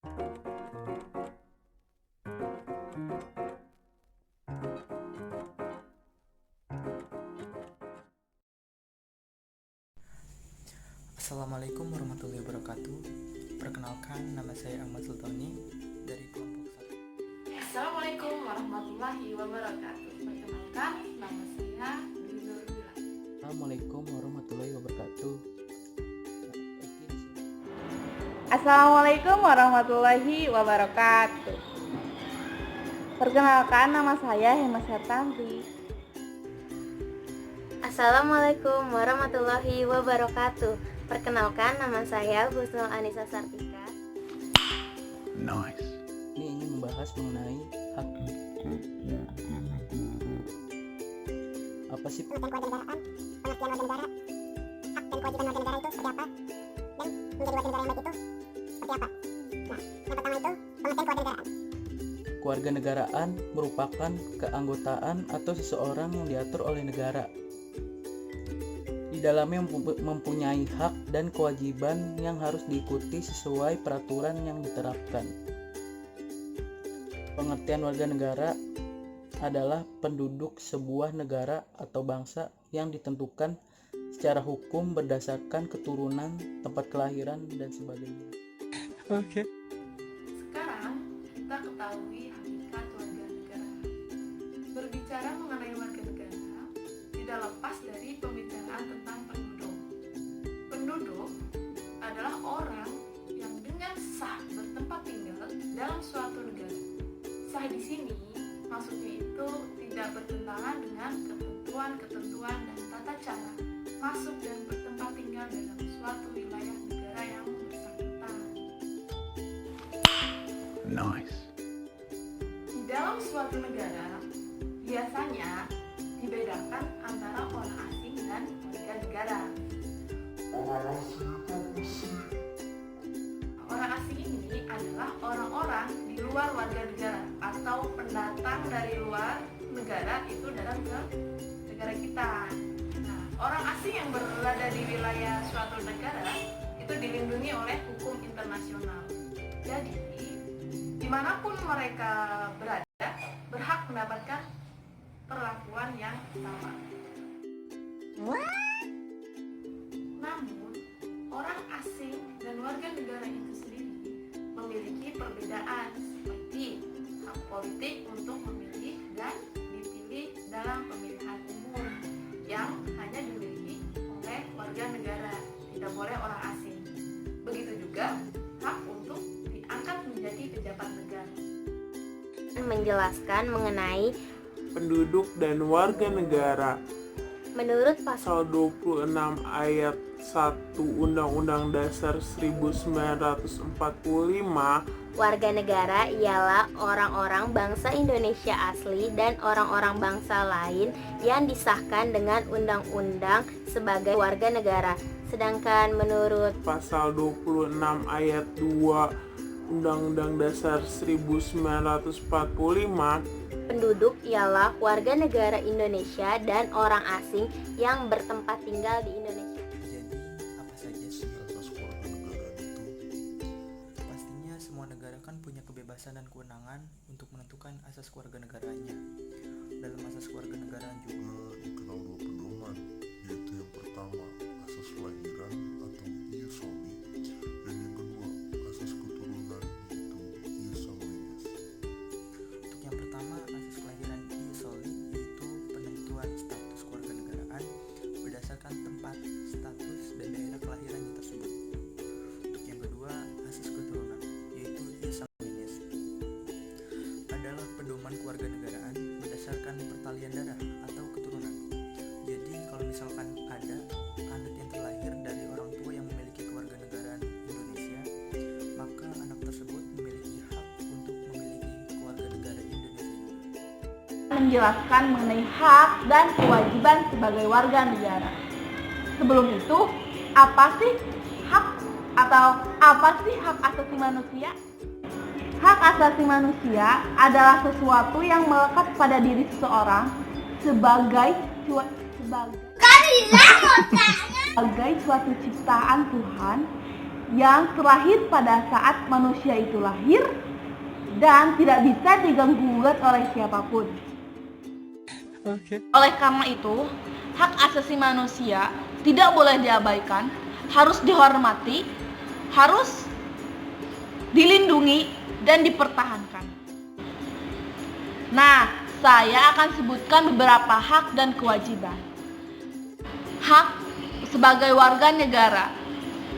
Assalamualaikum warahmatullahi wabarakatuh. Perkenalkan, nama saya Ahmad Sultani dari kelompok 1. Assalamualaikum warahmatullahi wabarakatuh. Perkenalkan, nama saya Dwi Nurmila. Assalamualaikum warahmatullahi wabarakatuh. Assalamualaikum warahmatullahi wabarakatuh. Perkenalkan, nama saya Hemas Hertanti. Assalamualaikum warahmatullahi wabarakatuh. Perkenalkan, nama saya Husnul Anissa Sartika. Nice. Ini ingin membahas mengenai hak. Apa sih kewarganegaraan, pengertian warga negara, hak dan kewajiban warga negara itu seperti apa, dan menjadi warga negara yang baik itu seperti apa. Nah, yang pertama itu pengertian kewarganegaraan. Kewarganegaraan merupakan keanggotaan atau seseorang yang diatur oleh negara. Di dalamnya mempunyai hak dan kewajiban yang harus diikuti sesuai peraturan yang diterapkan. Pengertian warga negara adalah penduduk sebuah negara atau bangsa yang ditentukan secara hukum berdasarkan keturunan, tempat kelahiran, dan sebagainya. Oke. Sekarang kita ketahui hakikat warga negara. Berbicara mengenai warga negara tidak lepas dari pembicaraan tentang penduduk. Penduduk adalah orang yang dengan sah bertempat tinggal dalam suatu negara. Sah di sini maksudnya itu tidak bertentangan dengan ketentuan dan tata cara masuk dan bertempat tinggal dalam suatu wilayah negara yang bersangkutan. Nice. Di dalam suatu negara biasanya dibedakan antara orang asing dan warga negara. Orang asing ini adalah orang-orang di luar warga negara atau pendatang dari luar negara itu datang ke negara kita. Nah, orang asing yang berada di wilayah suatu negara itu dilindungi oleh hukum internasional. Jadi, dimanapun mereka berada, berhak mendapatkan perlakuan yang sama. Namun, orang asing dan warga negara itu sendiri memiliki perbedaan seperti hak politik untuk memilih dan dipilih dalam pemilihan umum yang hanya dimiliki oleh warga negara, tidak boleh orang asing. Begitu juga hak untuk diangkat menjadi pejabat negara. Menjelaskan mengenai penduduk dan warga negara. menurut pasal Pasal 26 ayat 1 Undang-Undang Dasar 1945, warga negara ialah orang-orang bangsa Indonesia asli dan orang-orang bangsa lain yang disahkan dengan undang-undang sebagai warga negara. Sedangkan menurut pasal 26 ayat 2 Undang-Undang Dasar 1945, penduduk ialah warga negara Indonesia dan orang asing yang bertempat tinggal di Indonesia. Jadi, apa saja sih asas kewarganegaraan itu? Pastinya semua negara kan punya kebebasan dan kewenangan untuk menentukan asas kewarganegaraannya. Dalam asas kewarganegaraan juga dikenal dua pedoman, yaitu yang pertama asas kelahiran atau ius soli, dan yang kedua asas keturunan yaitu ius sanguinis. untuk yang pertama, asas kelahiran ius soli yaitu penentuan status kewarganegaraan berdasarkan tempat, status, dan daerah kelahirannya tersebut. Untuk yang kedua, asas keturunan yaitu ius sanguinis adalah pedoman kewarganegaraan berdasarkan pertalian darah atau keturunan. Jadi kalau misalkan ada anak yang terlahir dari orang tua yang memiliki kewarganegaraan Indonesia, maka anak tersebut memiliki hak untuk memiliki kewarganegaraan Indonesia juga. Menjelaskan mengenai hak dan kewajiban sebagai warga negara. Sebelum itu, apa sih hak atau apa sih hak asasi manusia? Hak asasi manusia adalah sesuatu yang melekat pada diri seseorang sebagai suatu ciptaan Tuhan yang terlahir pada saat manusia itu lahir dan tidak bisa diganggu-gugat oleh siapapun. Oleh karena itu, hak asasi manusia tidak boleh diabaikan, harus dihormati, harus dilindungi dan dipertahankan. Nah, saya akan sebutkan beberapa hak dan kewajiban. Hak sebagai warga negara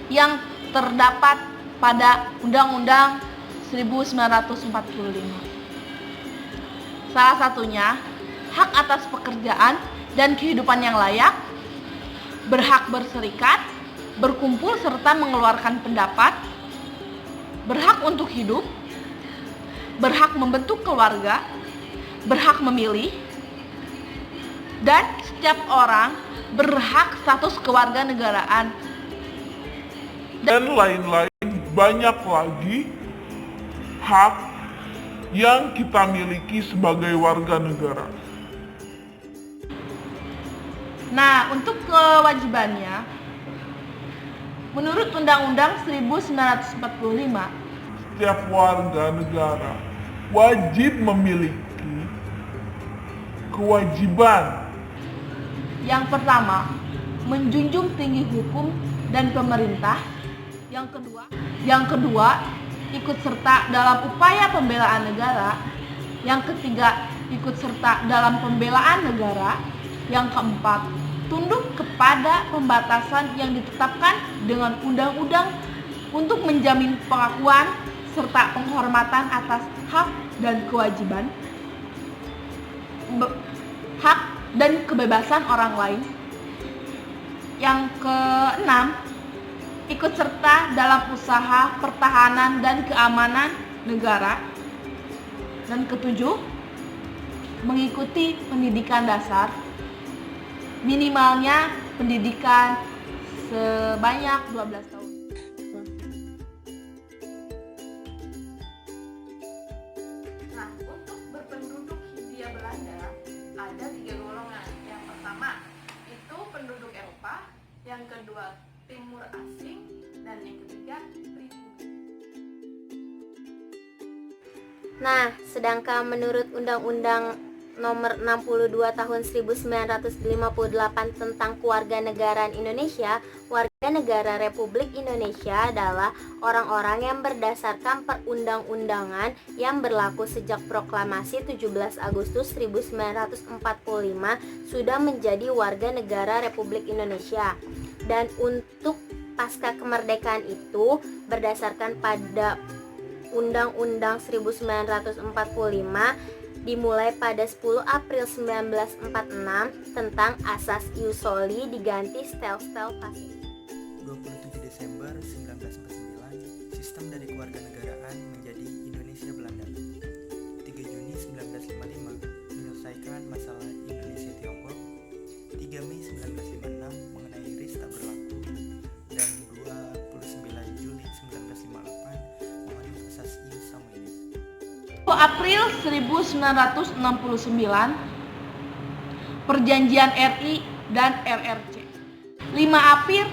yang terdapat pada Undang-Undang 1945. Salah satunya, hak atas pekerjaan dan kehidupan yang layak, berhak berserikat, berkumpul serta mengeluarkan pendapat, berhak untuk hidup, berhak membentuk keluarga, berhak memilih, dan setiap orang berhak status kewarganegaraan. Dan lain-lain banyak lagi hak yang kita miliki sebagai warga negara. Nah, untuk kewajibannya, menurut Undang-Undang 1945, Setiap warga negara wajib memiliki kewajiban. yang pertama, menjunjung tinggi hukum dan pemerintah. Yang kedua, ikut serta dalam upaya pembelaan negara. Yang ketiga, ikut serta dalam pembelaan negara. Yang keempat, tunduk kepada pembatasan yang ditetapkan dengan undang-undang untuk menjamin pengakuan serta penghormatan atas hak dan kewajiban, hak dan kebebasan orang lain. Yang keenam, ikut serta dalam usaha pertahanan dan keamanan negara. Dan ketujuh, mengikuti pendidikan dasar, minimalnya pendidikan sebanyak 12 tahun. Nah, untuk berpenduduk Hindia Belanda ada 3 golongan. Yang pertama itu penduduk Eropa, yang kedua Timur Asing, dan yang ketiga pribumi. Nah, sedangkan menurut Undang-Undang Nomor 62 Tahun 1958 tentang Kewarganegaraan Indonesia, warga negara Republik Indonesia adalah orang-orang yang berdasarkan perundang-undangan yang berlaku sejak proklamasi 17 Agustus 1945 sudah menjadi warga negara Republik Indonesia. Dan untuk pasca kemerdekaan itu berdasarkan pada Undang-Undang 1945 dimulai pada 10 April 1946 tentang Asas Ius Soli diganti Stel-Stel Facit. 27 Desember 1949, sistem dari kewarganegaraan menjadi Indonesia Belanda. 3 Juni 1955, menyelesaikan masalah Indonesia Tiongkok. 3 Mei 1956, mengenai RIS tak berlaku. Dan 29 Juli 1958, mengenai Asas Ius Samoyedes. 10 April 1969, Perjanjian RI dan RRC. 5 April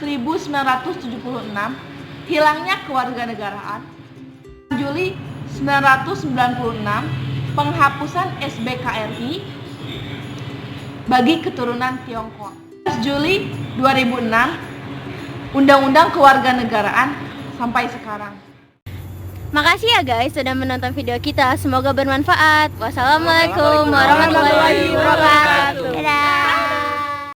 1976, hilangnya kewarganegaraan. Juli 1996, penghapusan SBKRI bagi keturunan Tiongkok. 11 Juli 2006, Undang-Undang Kewarganegaraan sampai sekarang. Makasih ya guys sudah menonton video kita. Semoga bermanfaat. Wassalamualaikum warahmatullahi